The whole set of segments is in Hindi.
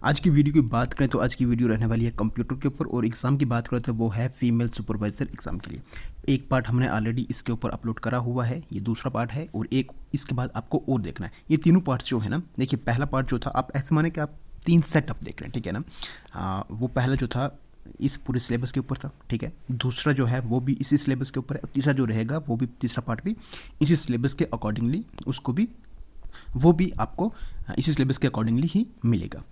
आज की वीडियो की बात करें तो आज की वीडियो रहने वाली है कंप्यूटर के ऊपर, और एग्ज़ाम की बात करें तो वो है फीमेल सुपरवाइज़र एग्ज़ाम के लिए। एक पार्ट हमने ऑलरेडी इसके ऊपर अपलोड करा हुआ है, ये दूसरा पार्ट है, और एक इसके बाद आपको और देखना है। ये तीनों पार्ट्स जो है ना, देखिए पहला पार्ट जो था, आप ऐसे माने कि आप 3 सेटअप देख रहे हैं, ठीक है ना। वो पहला जो था इस पूरे सिलेबस के ऊपर था, ठीक है। दूसरा जो है वो भी इसी सिलेबस के ऊपर है, तीसरा जो रहेगा वो भी, तीसरा पार्ट भी इसी सिलेबस के अकॉर्डिंगली, उसको भी वो भी आपको इसी सिलेबस के अकॉर्डिंगली ही मिलेगा।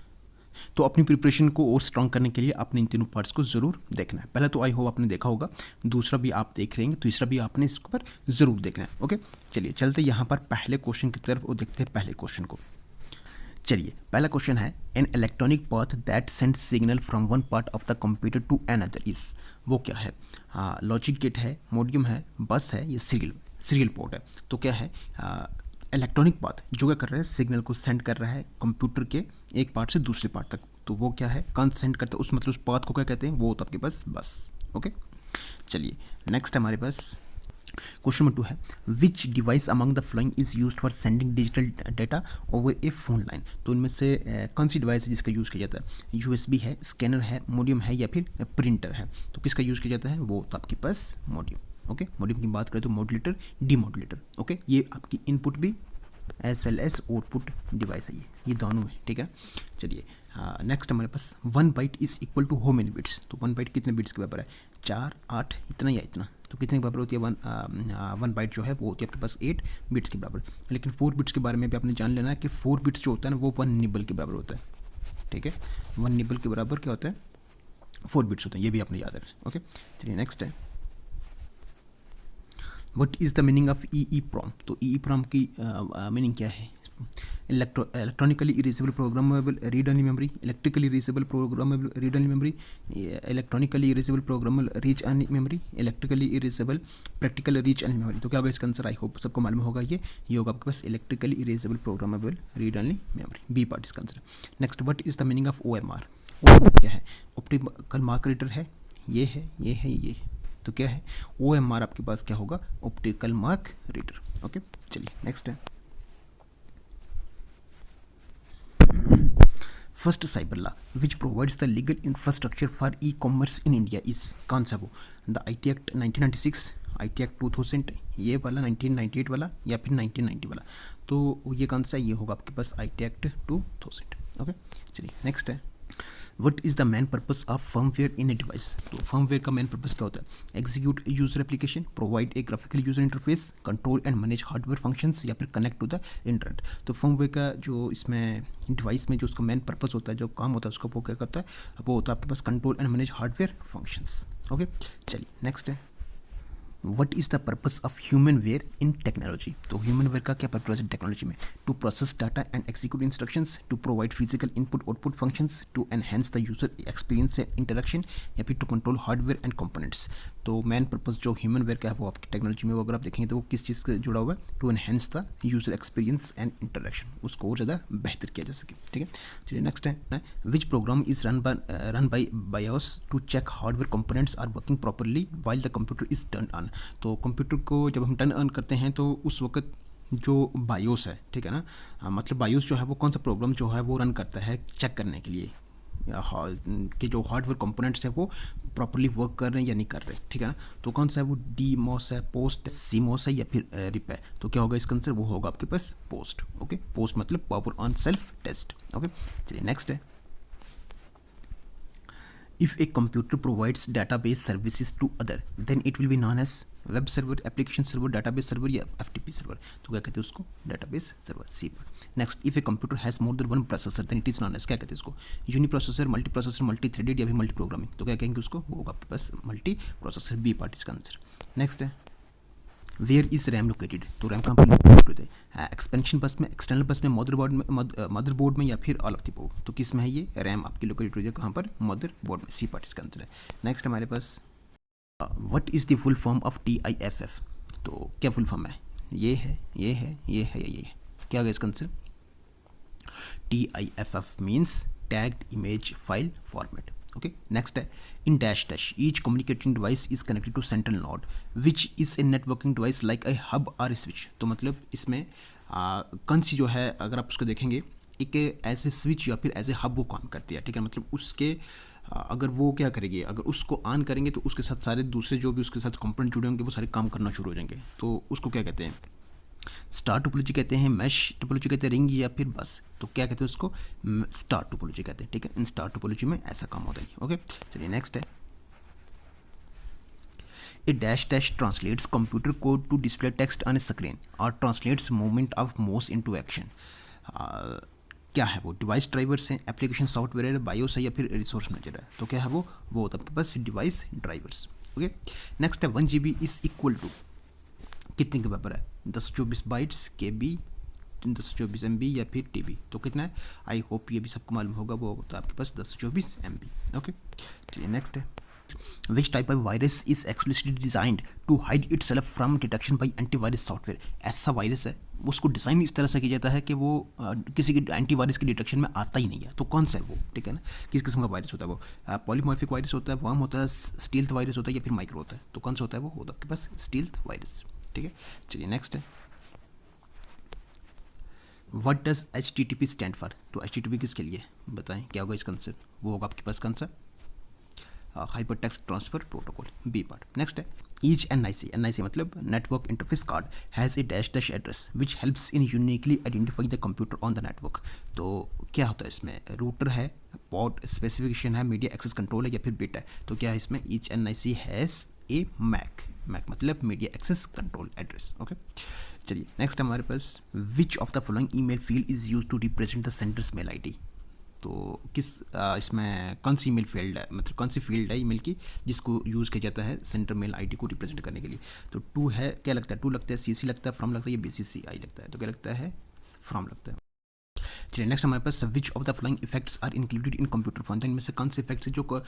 तो अपनी प्रिपरेशन को और स्ट्रॉन्ग करने के लिए आपने इन तीनों पार्ट्स को ज़रूर देखना है। पहला तो आई होप आपने देखा होगा, दूसरा भी आप देख रहे हैं, तीसरा भी आपने इसके ऊपर ज़रूर देखना है। ओके, चलिए चलते यहाँ पर पहले क्वेश्चन की तरफ और देखते हैं पहले क्वेश्चन को। चलिए पहला क्वेश्चन है, an electronic path that send signal from one part of the computer to another is, वो क्या है? लॉजिक गेट है, मॉड्यूम है, बस है, ये सीरियल पोर्ट है। तो क्या है? इलेक्ट्रॉनिक पाथ जो क्या कर रहा है, सिग्नल को सेंड कर रहा है कंप्यूटर के एक पार्ट से दूसरे पार्ट तक। तो वो क्या है? कौन सेंड करता है उस, मतलब उस पाथ को क्या कहते हैं? वो तो आपके पास बस। ओके, चलिए नेक्स्ट हमारे पास क्वेश्चन नंबर 2 है, विच device among the following is used for sending digital data over A phone line. तो इनमें से कौन सी डिवाइस है जिसका यूज़ किया जाता है? यूएसबी है, स्कैनर है, मॉड्यूम है, या फिर प्रिंटर है। तो किसका यूज़ किया जाता है? वो तो आपके पास मॉड्यूम। ओके, मॉड्यूम की बात करें तो मॉड्यूलेटर, डीमॉड्यूलेटर। ओके, ये आपकी इनपुट भी as well as output device है, ये दोनों है, ठीक है। चलिए नेक्स्ट हमारे पास, 1 byte is equal to how many bits. तो 1 बाइट कितने बिट्स के बराबर है? 4, 8, इतना या इतना। तो कितने के बराबर होती है? 1 बाइट जो है वो होती है आपके पास 8 बिट्स के बराबर। लेकिन 4 बिट्स के बारे में भी आपने जान लेना है कि 4 बिट्स जो होता है ना वो 1 निबल के बराबर होता है, ठीक है। 1 निबल के बराबर क्या होता है? 4 बिट्स होते हैं, ये भी आपने याद रखना। ओके, चलिए नेक्स्ट है, what is the meaning of E PROM. तो ई प्रॉम की मीनिंग क्या है? Electronically erasable programmable read only memory, electrically erasable programmable read only memory, electronically erasable programmable reach only memory, electrically erasable practical reach only memory. तो क्या होगा इसका आंसर? आई होप सबको मालूम होगा, ये होगा आपके पास electrically erasable programmable read only memory, B part इसका answer. Next, what is the meaning of O M R. क्या है? ऑप्टिकल मार्क रीडर है, ये है, ये है, ये है। तो क्या है? ओ एम आर आपके पास क्या होगा? Optical mark reader. ओके, चलिए नेक्स्ट है, first cyber law which provides the legal infrastructure for e commerce in India is, कौन सा? वो the I T act 1996, I T act 2000, ये वाला 1998 वाला, या फिर 1990 वाला। तो ये कौन सा? ये होगा आपके पास आई टी एक्ट 2000। ओके, चलिए नेक्स्ट है, what is the main purpose of firmware in a device. तो फर्मवेयर का मेन पर्पस क्या होता है? Execute user application, provide a graphical user interface, control and manage hardware functions, या फिर कनेक्ट टू द इंटरनेट। तो फर्मवेयर का जो इसमें डिवाइस में जो उसका मेन पर्पस होता है, जो काम होता है उसका, वो क्या करता है? वो होता है आपके पास control and manage hardware functions. Okay, चलिए नेक्स्ट है, what is the purpose of human ware in technology. तो ह्यूमन वेयर का क्या पर्पस है टेक्नोलॉजी में? To process data and execute instructions, to provide physical input output functions, to enhance the user experience and interaction, या फिर to control hardware and components. तो मेन पर्पस जो ह्यूमन वेयर का है वो आपकी टेक्नोलॉजी में, वो अगर आप देखेंगे तो वो किस चीज़ से जुड़ा हुआ है? To enhance the user experience and interaction, उसको और ज़्यादा बेहतर किया जा सके, ठीक है। चलिए नेक्स्ट है, which program is run by BIOS to check hardware components are working properly while the computer is turn on. तो कंप्यूटर को जब हम टर्न ऑन करते हैं तो उस वक्त जो बायोस है, ठीक है ना, मतलब बायोस जो है वो कौन सा प्रोग्राम जो है वो रन करता है चेक करने के लिए कि जो हार्डवेयर कंपोनेंट्स हैं वो प्रॉपरली वर्क कर रहे हैं या नहीं कर रहे, ठीक है ना। तो कौन सा है वो? डी मॉस है, पोस्ट, सी मॉस है, या फिर रिप है। तो क्या होगा इसका आंसर? वो होगा आपके पास पोस्ट। ओके, पोस्ट मतलब power on self test. Okay, चलिए नेक्स्ट है, if a computer provides database services to other then it will be known as web server, application server, database server, या एफटीपी सर्वर। तो क्या कहते हैं उसको? डाटाबेस सर्वर, सी पर। Next, if a computer has more than one processor then it is known as, क्या कहते हैं इसको? Uni processor, multi processor, multi threaded, या फिर मल्टी प्रोग्रामिंग। तो क्या कहेंगे उसको? वो होगा आपके पास मल्टी प्रोसेसर, बी पार्ट इसका आंसर। नेक्स्ट है, वेयर इज रैम लोकेटेड। तो रैम कहाँ पर लोकेटेड होते हैं? एक्सपेंशन बस में, एक्सटर्नल बस में, मदरबोर्ड में, या फिर ऑल ऑफ द बोर्ड। तो किस में है ये रैम आपकी लोकेटेड होती है? कहाँ पर? मदरबोर्ड में, सी पार्ट इसका आंसर है। नेक्स्ट हमारे पास, what is the full form of TIFF। तो क्या फुल फॉर्म है? ये है, ये है, ये है, ये है। क्या होगा इसका answer? TIFF means tagged image file format. Okay, next है, in dash dash each communicating device is connected to central node which is a networking device like a hub और स्विच। तो मतलब इसमें कौन सी जो है, अगर आप उसको देखेंगे एक ऐसे स्विच या फिर ऐसे हब वो काम करती है, ठीक है। मतलब उसके अगर वो क्या करेगी, अगर उसको ऑन करेंगे तो उसके साथ सारे दूसरे जो भी उसके साथ कंपोनेंट जुड़े होंगे वो सारे काम करना शुरू हो जाएंगे। तो उसको क्या कहते हैं, स्टार टोपोलॉजी कहते हैं, मैश टोपोलॉजी कहते हैं, रिंग या फिर बस। तो क्या कहते हैं उसको, स्टार टोपोलॉजी कहते हैं, ठीक है। इन स्टार टोपोलॉजी में ऐसा काम होता है। ओके, चलिए नेक्स्ट है, A dash dash translates computer code to display text on a screen or translates movement of mouse into action. क्या है वो, डिवाइस ड्राइवर्स हैं, एप्लीकेशन सॉफ्टवेयर है, बायोस है या फिर रिसोर्स मैनेजर है। तो क्या है वो होता है आपके पास डिवाइस ड्राइवर्स। ओके, नेक्स्ट है 1 GB इज इक्वल टू कितने के बराबर है, 1024 बाइट्स के बी, 1024 MB या फिर TB। तो कितना है, आई होप ये भी सबको मालूम होगा, वो होता है आपके पास 1024 MB। ओके, चलिए नेक्स्ट है, Which type of virus is explicitly designed to hide itself from detection by antivirus software? ऐसा वायरस है, उसको डिज़ाइन इस तरह से किया जाता है कि वो किसी की एंटीवायरस के डिटेक्शन में आता ही नहीं है। तो कौन सा है वो, ठीक है ना, किस किस्म का वायरस होता है वो, पॉलीमॉर्फिक वायरस होता है, वर्म होता है, स्टील्थ वायरस होता है या फिर माइक्रो होता है। तो कौन सा होता है वो होता है आपके पास स्टील्थ वायरस, ठीक है। चलिए नेक्स्ट है, what does HTTP stand for. तो HTTP किसके लिए बताएं, क्या होगा इसका आंसर, वो होगा आपके पास कौन सा, hyper text transfer protocol, B part. Next है, ईच NIC मतलब network interface card has a dash dash address which helps in uniquely identify the computer on the network. तो क्या होता है इसमें, रूटर है, पोर्ट स्पेसिफिकेशन है, मीडिया एक्सेस कंट्रोल है या फिर बिट है। तो क्या है इसमें, each NIC has a mac मतलब media access control address. Okay, चलिए नेक्स्ट हमारे पास, which of the following email field is use to represent the sender's mail ID। तो किस इसमें कौन सी ईमेल फील्ड है, मतलब कौन सी फील्ड है ईमेल की जिसको यूज़ किया जाता है सेंटर मेल ID को रिप्रेजेंट करने के लिए। तो 2 है, क्या लगता है, 2 लगता है, CC लगता है, फ्रॉम लगता है या BCCI लगता है। तो क्या लगता है, फ्रॉम लगता है। चलिए नेक्स्ट हमारे पास, which of the following effects are included in computer font. इनमें से कौन से इफेक्ट्स है जो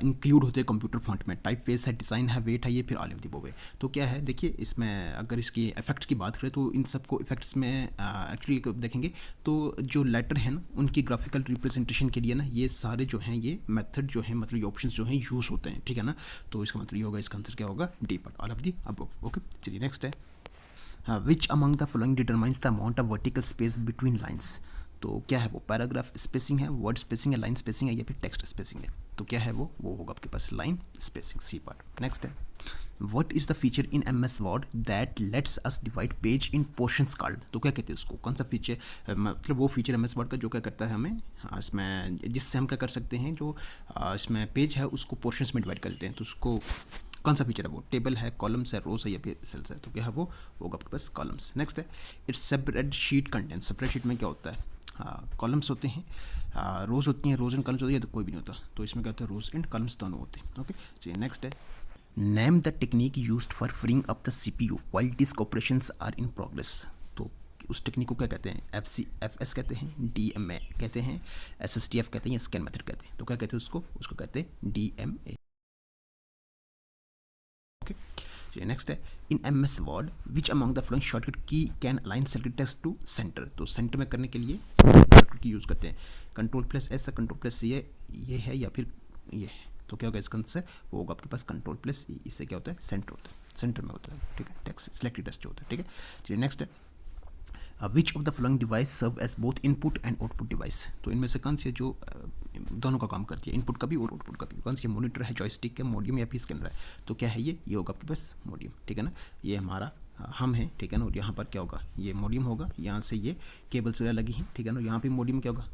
इंक्लूड होते हैं कंप्यूटर फॉन्ट में, टाइप फेस है, डिज़ाइन है, वेट है, ये फिर ऑल ऑफ द अबव है। तो क्या है, देखिए इसमें अगर इसकी इफेक्ट्स की बात करें तो इन सबको इफेक्ट्स में एक्चुअली देखेंगे तो जो लेटर है ना उनकी ग्राफिकल रिप्रेजेंटेशन के लिए ना ये सारे जो हैं ये मेथड जो है, मतलब ये ऑप्शंस जो हैं यूज़ होते हैं, ठीक है ना। तो इसका मतलब ये होगा, इसका आंसर क्या होगा, D part, all of the above. Okay, चलिए नेक्स्ट है, which among the following determines the amount of vertical space between lines. तो क्या है वो, पैराग्राफ स्पेसिंग है, वर्ड स्पेसिंग है, लाइन स्पेसिंग है या फिर टेक्स्ट स्पेसिंग है। तो क्या है वो होगा आपके पास line spacing, C part. Next है, what is the feature in MS word that lets us divide page in portions called. तो क्या कहते हैं उसको, कौन सा फीचर, मतलब वो फीचर MS वर्ड का जो क्या करता है हमें, इसमें जिससे हम क्या कर सकते हैं, जो इसमें पेज है उसको पोर्शंस में डिवाइड कर देते हैं। तो उसको कौन सा फीचर है वो, टेबल है, कॉलम्स है, रोज है या फिर सेल्स है। तो क्या है वो होगा आपके पास कॉलम्स। नेक्स्ट है, it's separate sheet content. Separate sheet में क्या होता है, कॉलम्स होते हैं, रोज होती हैं, रोज एंड कॉलम्स होती है, तो कोई भी नहीं होता। तो इसमें क्या होता है, रोज एंड कॉलम्स दोनों होते हैं। ओके, चलिए नेक्स्ट है, name the technique used for freeing up the CPU while disk operations are in progress. तो उस टेक्निक को क्या कहते हैं, FCFS कहते हैं, DMA कहते हैं, SSTF कहते हैं या स्कैन मेथड कहते हैं। तो क्या कहते हैं उसको कहते हैं DMA। ओके, चलिए नेक्स्ट है, in MS word which among the following shortcut key can align selected text to center. तो सेंटर में करने के लिए शॉर्टकट की यूज़ करते हैं, Ctrl+S, Ctrl+C ये है या फिर ये है। तो क्या होगा इसका आंसर, वो होगा आपके पास Ctrl+E। इससे क्या होता है, सेंटर होता है, सेंटर में होता है, ठीक है, टेक्स्ट सिलेक्टेड टेक्स्ट जो होता है, ठीक है। चलिए नेक्स्ट है, which of the following device serve as both input and output device. तो इनमें से कौन सी है जो दोनों का काम करती है, इनपुट का भी और आउटपुट का भी। कौन सी है, मॉनिटर है, जॉयस्टिक है, मॉडियम या फिर स्कैनर है। तो क्या है ये होगा आपके पास मॉडियम, ठीक है ना। ये हमारा हम है, ठीक है ना, और यहाँ पर क्या होगा, ये मॉडियम होगा, यहाँ से ये केबल्स वगैरह लगी हैं, ठीक है ना। यहाँ पे मॉडियम क्या होगा,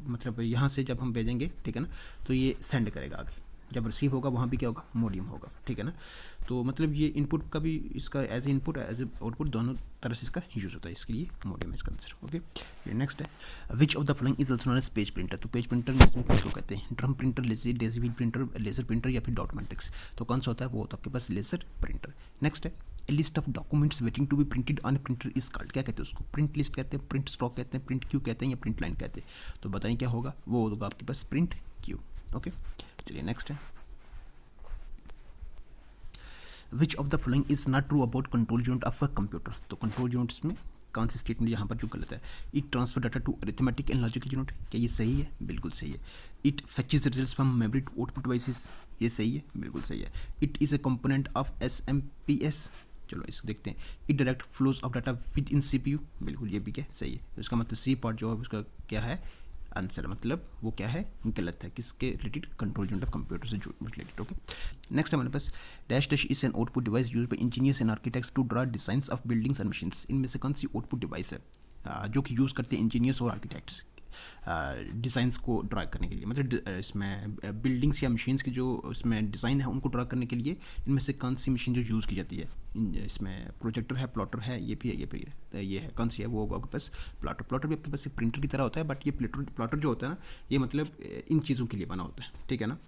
मतलब यहाँ से जब हम भेजेंगे, ठीक है ना, तो ये सेंड करेगा आगे, जब रिसीव होगा वहाँ भी क्या होगा, मॉडियम होगा, ठीक है ना। तो मतलब ये इनपुट का भी, इसका as a input as a output दोनों तरह से इसका यूज़ होता है, इसके लिए मॉडियम है इसका आंसर। ओके, ये नेक्स्ट है, which of the following is also known as page printer. तो पेज प्रिंटर में किसको कहते हैं, drum printer, decibel printer, laser printer या फिर डॉट मैट्रिक्स। तो कौन सा होता है, वो होता है आपके पास लेजर प्रिंटर। नेक्स्ट है, a list of documents waiting to be printed on printer is called. क्या कहते हैं उसको, प्रिंट लिस्ट कहते हैं, प्रिंट स्टॉक कहते हैं, प्रिंट क्यू कहते हैं या प्रिंट लाइन कहते हैं। तो बताएं क्या होगा, वो होगा आपके पास प्रिंट क्यू। ओके, चलिए नेक्स्ट है, which of the following is not true about control unit of a computer. तो कंट्रोल यूनिट्स में कौन सी स्टेटमेंट यहाँ पर जो गलत है, it transfer data to arithmetic and logical unit. क्या ये सही है, बिल्कुल सही है। It fetches results from memory to output devices, ये सही है, बिल्कुल सही है। It is a component of SMPS, चलो इसको देखते हैं। It direct flows of data with in CPU, बिल्कुल ये भी क्या सही है। तो इसका मतलब सी पार्ट जो है उसका क्या है आंसर, मतलब वो क्या है गलत है, किसके related, control unit of computer से रिलेटेड। ओके नेक्स्ट हमारे पास dash dash is an output device use by engineers and architects to draw designs of buildings and machines. इनमें से कौन सी आउटपुट डिवाइस है जो कि यूज़ करते हैं इंजीनियर्स और आर्किटेक्ट्स डिज़ाइंस को ड्रा करने के लिए, मतलब इसमें बिल्डिंग्स या मशीन्स की जो इसमें डिज़ाइन है उनको ड्रा करने के लिए इनमें से कौन सी मशीन जो यूज़ की जाती है। इसमें प्रोजेक्टर है, प्लॉटर है, ये भी है, ये भी है, तो ये है कौन सी है, वो होगा आपके पास प्लॉटर। प्लॉटर भी आपके पास एक प्रिंटर की तरह होता है, बट ये प्लॉटर जो होता है ना ये मतलब इन चीज़ों के लिए बना होता है, ठीक है ना,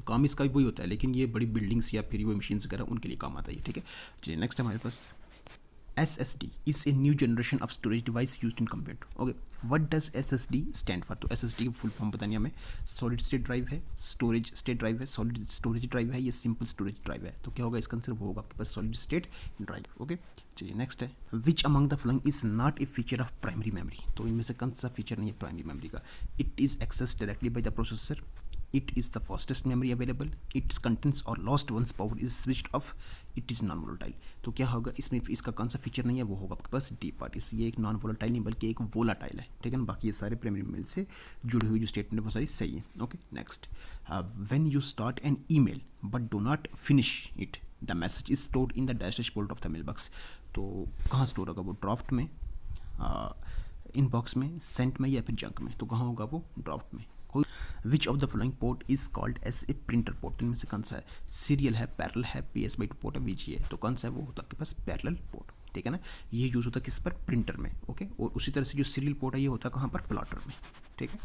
काम इसका भी वही होता है, लेकिन ये बड़ी बिल्डिंग्स या फिर वो मशीन्स वगैरह उनके लिए काम आता है, ठीक है। चलिए नेक्स्ट हमारे पास SSD is a new generation of storage device used in computer. Okay, what does SSD stand for? तो SSD की फुल फॉर्म बतानी हमें, सॉलिड स्टेट ड्राइव है, स्टोरेज स्टेट ड्राइव है, सॉलिड स्टोरेज ड्राइव है, ये सिंपल स्टोरेज ड्राइव है। तो क्या होगा इसका आंसर, वो होगा आपके पास सॉलिड स्टेट ड्राइव। ओके चलिए नेक्स्ट है, which among the following is not a feature of primary memory. तो इनमें से कौन सा फीचर नहीं है प्राइमरी मेमोरी का। It is access directly by the processor, it is the fastest memory available, its contents or lost once power is switched off, it is non volatile। तो क्या होगा इसमें, इसका कौन सा फीचर नहीं है, वो होगा आपके पास डी पार्ट। इसलिए एक नॉन वोलेटाइल नहीं बल्कि एक वोलाटाइल है, ठीक है ना। बाकी ये सारे प्राइमरी मेमोरी से जुड़ी हुई जो स्टेटमेंट है वो सारी सही है। Okay next, when you start an email but do not finish it the message is stored in the dash dash folder of the mail box. तो कहाँ स्टोर होगा वो, ड्राफ्ट में, इनबॉक्स में, सेंट में, या फिर जंक में। तो कहाँ होगा वो, ड्राफ्ट में। Which of the following port is called as a printer port. इनमें से कौन सा है, सीरियल है, पैरेलल है, PS/2 पोर्ट है, VGA है। तो कौन सा है, वो होता है आपके पास पैरेलल पोर्ट, ठीक है ना। ये यूज होता है किस पर, प्रिंटर में। ओके और उसी तरह से जो सीरियल पोर्ट है ये होता है कहाँ पर, प्लॉटर में, ठीक है।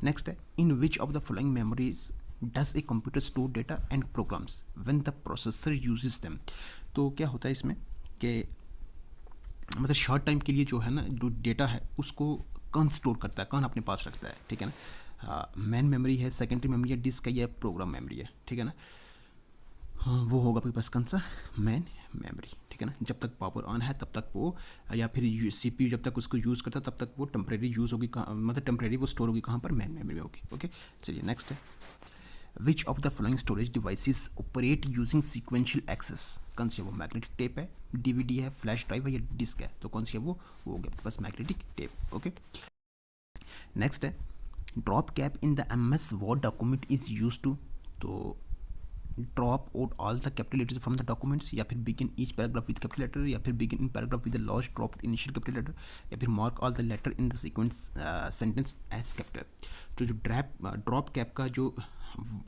नेक्स्ट है, in which of the following memories does a computer store data and programs when the processor uses them. तो क्या होता है इसमें कि मतलब शॉर्ट टाइम के लिए जो है ना, जो डेटा है उसको कौन स्टोर करता है, कौन अपने पास रखता है, ठीक है ना। मेन मेमोरी है, सेकेंडरी मेमोरी है, डिस्क है, या प्रोग्राम मेमोरी है, ठीक है ना। हाँ वो होगा आपके पास कौन सा, मेन मेमोरी, ठीक है ना। जब तक पावर ऑन है तब तक वो, या फिर CPU जब तक उसको यूज़ करता है तब तक वो टेम्प्रेरी यूज़ होगी, मतलब टेम्प्रेरी वो स्टोर होगी कहाँ पर, मेन मेमोरी में होगी। ओके चलिए नेक्स्ट है, which of the following storage devices operate using sequential access. कौन सी है वो, मैग्नेटिक टेप है, DVD है, फ्लैश ड्राइव है, या डिस्क है। तो कौन सी है वो हो गया आपके पास मैग्नेटिक टेप। ओके नेक्स्ट है, drop cap in the MS Word document is use to. तो drop out all the capital letters from the documents, या फिर begin each paragraph with capital letter, या फिर begin in paragraph with the last dropped initial capital letter, या फिर mark all the letter in the sequence sentence as capital. तो जो ड्रॉप कैप का जो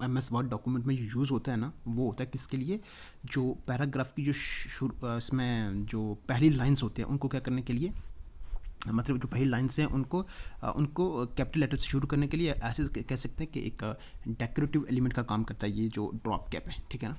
MS Word डॉक्यूमेंट में यूज़ होता है ना, वो होता है किसके लिए, जो पैराग्राफ की जो इसमें जो पहली लाइंस होते हैं उनको क्या करने के लिए, मतलब जो पहली लाइन्स हैं उनको कैपिटल लेटर से शुरू करने के लिए, ऐसे कह सकते हैं कि एक डेकोरेटिव एलिमेंट का काम करता है ये जो ड्रॉप कैप है, ठीक है ना।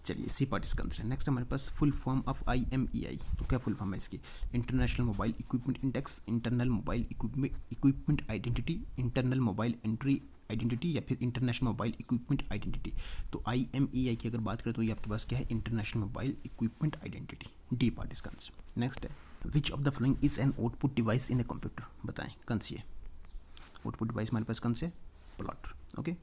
चलिए सी पार्ट इसका आंसर है। नेक्स्ट हमारे पास फुल फॉर्म ऑफ IMEI। तो क्या फुल फॉर्म है इसकी, international mobile equipment index, internal mobile equipment identity, internal mobile entry identity, या फिर इंटरनेशनल मोबाइल इक्विपमेंट आइडेंटिटी। तो IMEI की अगर बात करें तो ये आपके पास क्या है, international mobile equipment identity, D part इसका आंसर। नेक्स्ट है, which of the following is an output device in a computer. बताएं कौन सी है आउटपुट डिवाइस हमारे पास, कौन से, plotter. Okay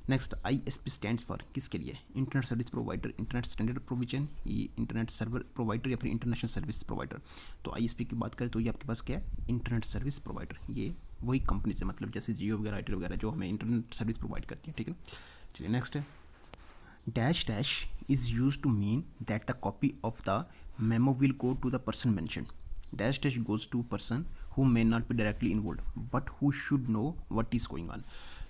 next, ISP stands for किसके लिए, internet service provider, internet standard provision, ये इंटरनेट सर्वर प्रोवाइडर, या फिर इंटरनेशनल सर्विस प्रोवाइडर। तो ISP की बात करें तो ये आपके पास क्या है, इंटरनेट सर्विस प्रोवाइडर। ये वही कंपनी से, मतलब जैसे जियो वगैरह, एयरटेल वगैरह जो हमें इंटरनेट सर्विस प्रोवाइड करती है, ठीक है। चलिए नेक्स्ट है, dash dash is use to mean that the copy of the memo will go to the person mention. Dash dash goes to person who may not be directly involve but who should know what is going on.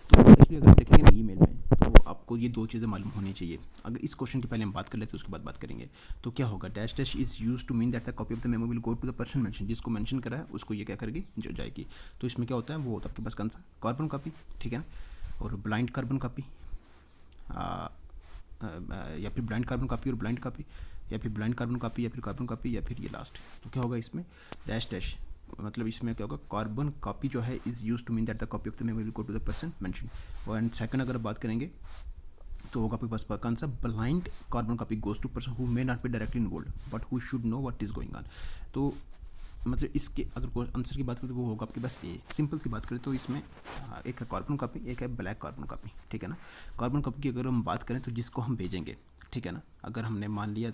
तो एक्चुअली अगर देखेंगे ना ईमेल में, तो आपको ये दो चीज़ें मालूम होनी चाहिए। अगर इस क्वेश्चन की पहले हम बात कर लेते हैं उसके बाद बात करेंगे। तो क्या होगा, dash dash is use to mean that the copy of the memo will go to the person mention. जिसको मेंशन करा है उसको ये क्या करेगी, जो जाएगी। तो इसमें क्या होता है, वो होता है आपके पास कौन सा, कार्बन कॉपी, ठीक है ना, और ब्लाइंड कार्बन कॉपी, या फिर ब्लाइंड कार्बन कॉपी और ब्लाइंड कॉपी, या फिर ब्लाइंड कार्बन कॉपी, या फिर कार्बन कॉपी, या फिर ये लास्ट। तो क्या होगा इसमें, डैश डैश मतलब इसमें क्या होगा, कार्बन कॉपी जो है is use to mean that the copy of the memo will go to the person mention. And second अगर बात करेंगे तो होगा आपके पास कौन सा, blind carbon copy goes to person who may not be directly involve but who should know what is going on. तो मतलब इसके अगर आंसर की बात करें तो वो होगा आपके पास ये। सिंपल सी बात करें तो इसमें एक है कार्बन कॉपी, एक है ब्लैक कार्बन कॉपी, ठीक है ना। कार्बन कॉपी की अगर हम बात करें तो जिसको हम भेजेंगे, ठीक है ना। अगर हमने मान लिया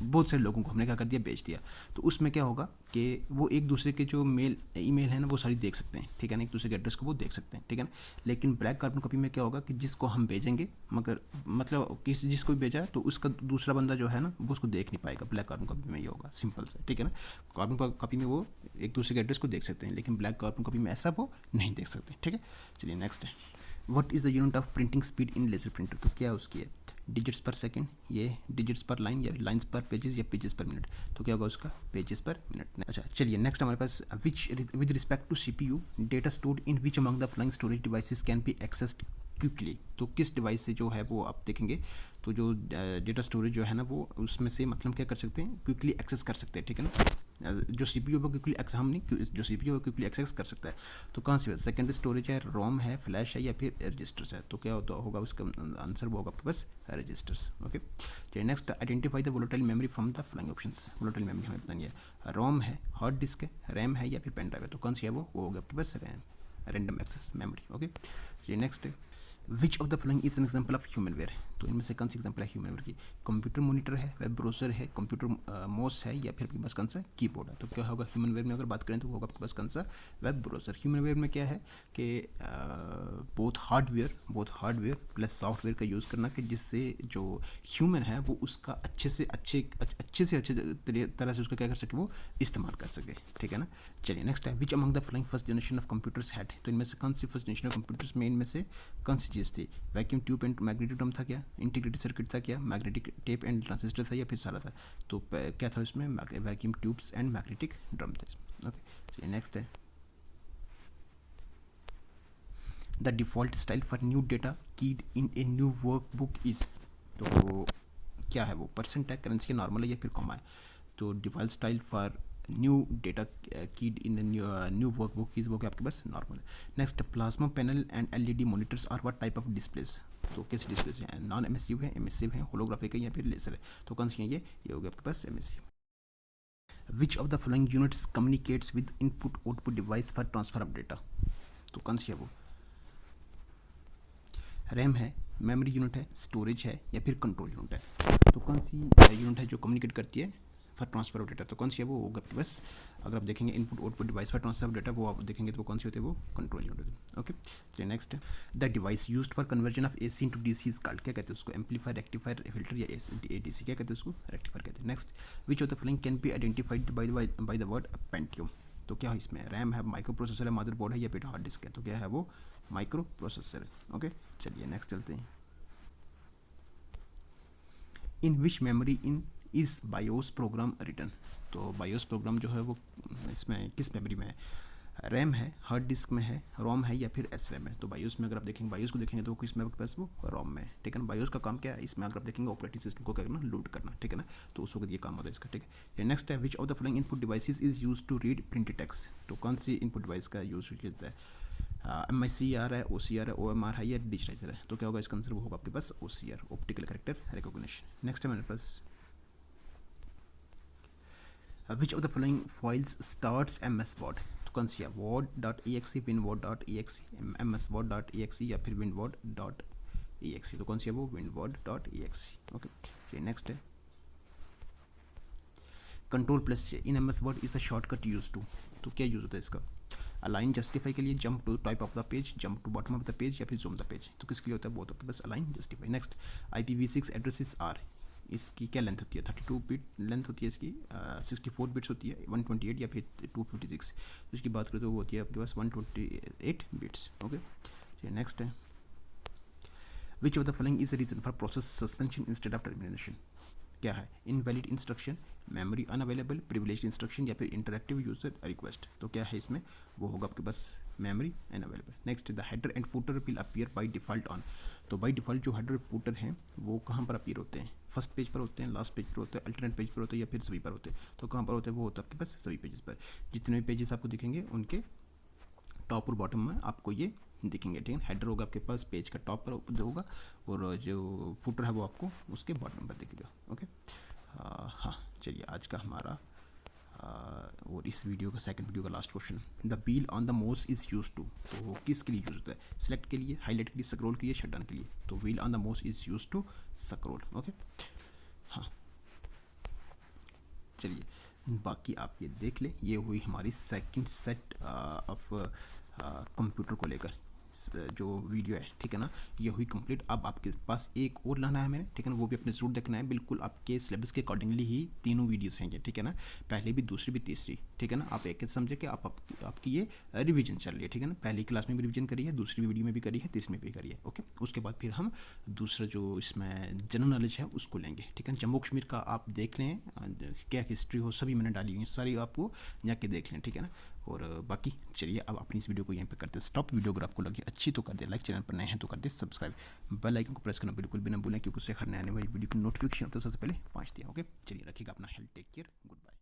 बहुत सारे लोगों को हमने क्या कर दिया, बेच दिया, तो उसमें क्या होगा कि वो एक दूसरे के जो ईमेल है ना वो सारी देख सकते हैं, ठीक है ना, एक दूसरे के एड्रेस को वो देख सकते हैं, ठीक है ना। लेकिन ब्लैक कार्बन कॉपी में क्या होगा कि जिसको हम भेजेंगे, मगर मतलब जिसको भी भेजा है तो उसका दूसरा बंदा जो है ना वो उसको देख नहीं पाएगा। ब्लैक कार्बन कॉपी में ये होगा, सिंपल से, ठीक है ना। कार्बन कॉपी में वो एक दूसरे के एड्रेस को देख सकते हैं, लेकिन ब्लैक कार्बन कॉपी में ऐसा वो नहीं देख सकते, ठीक है। चलिए नेक्स्ट है, what is the unit of printing speed in laser printer. तो क्या उसकी है, डिजिट्स पर सेकंड, ये डिजिट्स पर लाइन, या लाइंस पर पेजेस, या पेजेस पर मिनट। तो क्या होगा उसका, पेजेस पर मिनट। अच्छा चलिए नेक्स्ट हमारे पास, which with respect to CPU data stored in which among the flying storage devices can be accessed quickly. तो किस डिवाइस से जो है वो आप देखेंगे, तो जो डेटा स्टोरेज जो है ना वो उसमें से मतलब क्या कर सकते हैं, क्विकली एक्सेस कर सकते हैं, ठीक है ना। जो CPU वो क्विकली हम नहीं, जो CPU वो क्विकली एक्सेस कर सकता है। तो कहाँ से, सेकेंडरी स्टोरेज है, रोम है, फ्लैश है, या फिर रजिस्टर्स है। तो क्या होगा उसका आंसर, वो होगा आपके पास रजिस्टर्स। ओके चलिए next, identify the volatile memory from the flying options. Volatile memory हमें पता नहीं है, रोम है, हार्ड डिस्क है, रैम है, या फिर पेन ड्राइव है। तो कौन सी है वो होगा आपके पास RAM, random access memory. Okay चलिए next, which of the following is an example of human ware. तो इनमें से कौन सी एग्जाम्पल है ह्यूमन वेयर की, कंप्यूटर मॉनिटर है, वेब ब्राउजर है, कंप्यूटर माउस है, या फिर आपके पास कौन सा कीबोर्ड है। तो क्या होगा ह्यूमन वेयर में, अगर बात करें तो होगा आपके पास कौन सा, वेब ब्राउजर। ह्यूमन वेयर में क्या है कि बहुत हार्डवेयर प्लस सॉफ्टवेयर का यूज़ करना, कि जिससे जो ह्यूमन है वो उसका अच्छे से अच्छे तरह से उसका क्या कर सके, वो इस्तेमाल कर सके, ठीक है ना। चलिए नेक्स्ट है, which among the following first generation of computers had. तो इनमें से कौन सी फर्स्ट जनरेशन ऑफ कंप्यूटर्स में इनमें से कौन सी चीज़ थी, vacuum tube and magnetic drum था क्या, इंटीग्रेटेड सर्किट था क्या, मैग्नेटिक टेप एंड ट्रांजिस्टर था, या फिर सारा था। तो क्या था इसमें, vacuum tubes and magnetic drum थे। ओके चलिए नेक्स्ट है, the default style for new data keyed in a new workbook is. तो क्या है वो, परसेंट है, करेंसी है, नॉर्मल है, या फिर कॉमा है। तो default style for new data keyed in new workbook is, वो क्या आपके पास नॉर्मल है। Next, plasma panel and LED monitors are what type of displays. तो कैसे डिस्प्लेस हैं, नॉन एमिसिव है, एमिसिव है, होलोग्राफिक है, या फिर लेजर है। तो कौन सी है ये हो गया आपके पास emissive. Which of the following units communicates with input output device for transfer of data. तो कौन सी है वो, रैम है, मेमोरी यूनिट है, स्टोरेज है, या फिर कंट्रोल यूनिट है। तो कौन सी यूनिट है जो कम्युनिकेट करती है फॉर ट्रांसफर ऑफ डेटा। तो कौन सी है वो होगा आपके पास, अगर आप देखेंगे input output device for transfer of data, वो आप देखेंगे तो वो कौन सी होती है, वो कंट्रोल यूनिट है। ओके चलिए next, the device used for conversion of AC into DC is called. क्या कहते हैं उसको, एम्पलीफायर, रेक्टिफायर, फिल्टर, या ADC। क्या कहते हैं उसको, रेक्टिफायर कहते हैं। Next, which of the following can be identified by the word Pentium. तो क्या है इसमें, रैम है, माइक्रो प्रोसेसर है, मदरबोर्ड है, या फिर हार्ड डिस्क है। तो क्या है वो, माइक्रो प्रोसेसर है। ओके चलिए नेक्स्ट चलते हैं, in which memory in is BIOS program return. तो बायोस प्रोग्राम जो है वो इसमें किस मेमोरी में है, रैम है, हार्ड डिस्क में है, रोम है, या फिर SRAM है। तो बायोस में अगर आप देखेंगे, बायोस को देखेंगे तो किस में आपके पास, वो रोम में है, ठीक है ना। बायोस का काम क्या है, इसमें अगर आप देखेंगे ऑपरेटिंग सिस्टम को क्या करना, लोड करना, ठीक है ना। तो उस वक्त ये काम होता है इसका, ठीक है। नेक्स्ट है, which of the following input devices is use to read printed text. तो कौन सी इनपुट डिवाइस का यूज होता है, MICR है, OCR है, OMR है, या डिजिटाइजर है। तो क्या होगा इसका आंसर, वो होगा आपके पास OCR, optical character recognition. Next है मेरे पास, which of the following files starts MS Word। तो कौन सी है, word.exe, winword.exe, msword.exe, या फिर winword.exe। तो कौन सी है वो, winword.exe। ओके चलिए नेक्स्ट है, control plus in MS Word is the shortcut use to. तो क्या यूज होता है इसका, अलाइन जस्टिफाई के लिए, jump to top of the page, jump to bottom of the page, या फिर जूम द पेज। तो किसके लिए होता है, बहुत आपके पास align justify. Next, IPv6 addresses are, इसकी क्या लेंथ होती है, 32 बिट लेंथ होती है इसकी, 64 बिट्स होती है, 128 या फिर 256। तो इसकी बात करें तो वो होती है आपके पास 128 बिट्स। ओके चलिए नेक्स्ट है, which of the following is the reason for process suspension instead of termination. क्या है, invalid instruction, memory unavailable, privileged instruction, या फिर इंटरैक्टिव यूजर रिक्वेस्ट। तो क्या है इसमें, वो होगा आपके पास memory unavailable. Next, the header and footer will appear by default on. तो बाय डिफॉल्ट जो हेडर फूटर हैं वो कहाँ पर अपीयर होते हैं, फर्स्ट पेज पर होते हैं, लास्ट पेज पर होते हैं, अल्टरनेट पेज पर होते हैं, या फिर सभी पर होते हैं। तो कहाँ पर होते हैं, वो होता है आपके पास सभी पेजेस पर। जितने भी पेजेस आपको दिखेंगे उनके टॉप और बॉटम में आपको ये दिखेंगे, ठीक है। हेडर होगा आपके पास पेज का टॉप पर होगा, और जो फुटर है वो आपको उसके बॉटम पर दिखेगा। ओके हाँ चलिए, आज का हमारा और इस वीडियो का सेकंड वीडियो का last question, the wheel on the mouse is use to, तो वो किसके लिए यूज होता है? सिलेक्ट के लिए, हाईलाइट के लिए, स्क्रॉल के लिए, शट डाउन के लिए। तो wheel on the mouse is use to scroll. Okay, हाँ चलिए बाकी आप ये देख लें। ये हुई हमारी सेकंड सेट ऑफ कंप्यूटर को लेकर जो वीडियो है, ठीक है ना, ये हुई कंप्लीट। अब आपके पास एक और लाना है मैंने, ठीक है ना, वो भी अपने ज़रूर देखना है। बिल्कुल आपके सिलेबस के अकॉर्डिंगली ही तीनों वीडियोस हैं ये, ठीक है ना, पहले भी, दूसरी भी, तीसरी, ठीक है ना। आप एक समझे कि आपकी ये रिवीजन चल रही है, ठीक है ना। पहली क्लास में भी रिवीजन करी है, दूसरी वीडियो में भी करी है, तीसरी में भी करी है। ओके, उसके बाद फिर हम दूसरा जो इसमें जनरल नॉलेज है उसको लेंगे, ठीक है। जम्मू कश्मीर का आप देख लें, क्या हिस्ट्री हो सभी मैंने डाली हुई है, सारी आपको जाके देख लें, ठीक है ना। और बाकी चलिए अब अपनी इस वीडियो को यहीं पे करते हैं स्टॉप। वीडियो अगर आपको लगी अच्छी तो कर दे लाइक, चैनल पर नए हैं तो कर दे सब्सक्राइब, बेल आइकन को प्रेस करना बिल्कुल भी ना भूलें, क्योंकि उससे हर नए आने वाली वीडियो की नोटिफिकेशन होता है सबसे पहले पहुंचती है। ओके, चलिए रखिएगा अपना health, take care, good bye.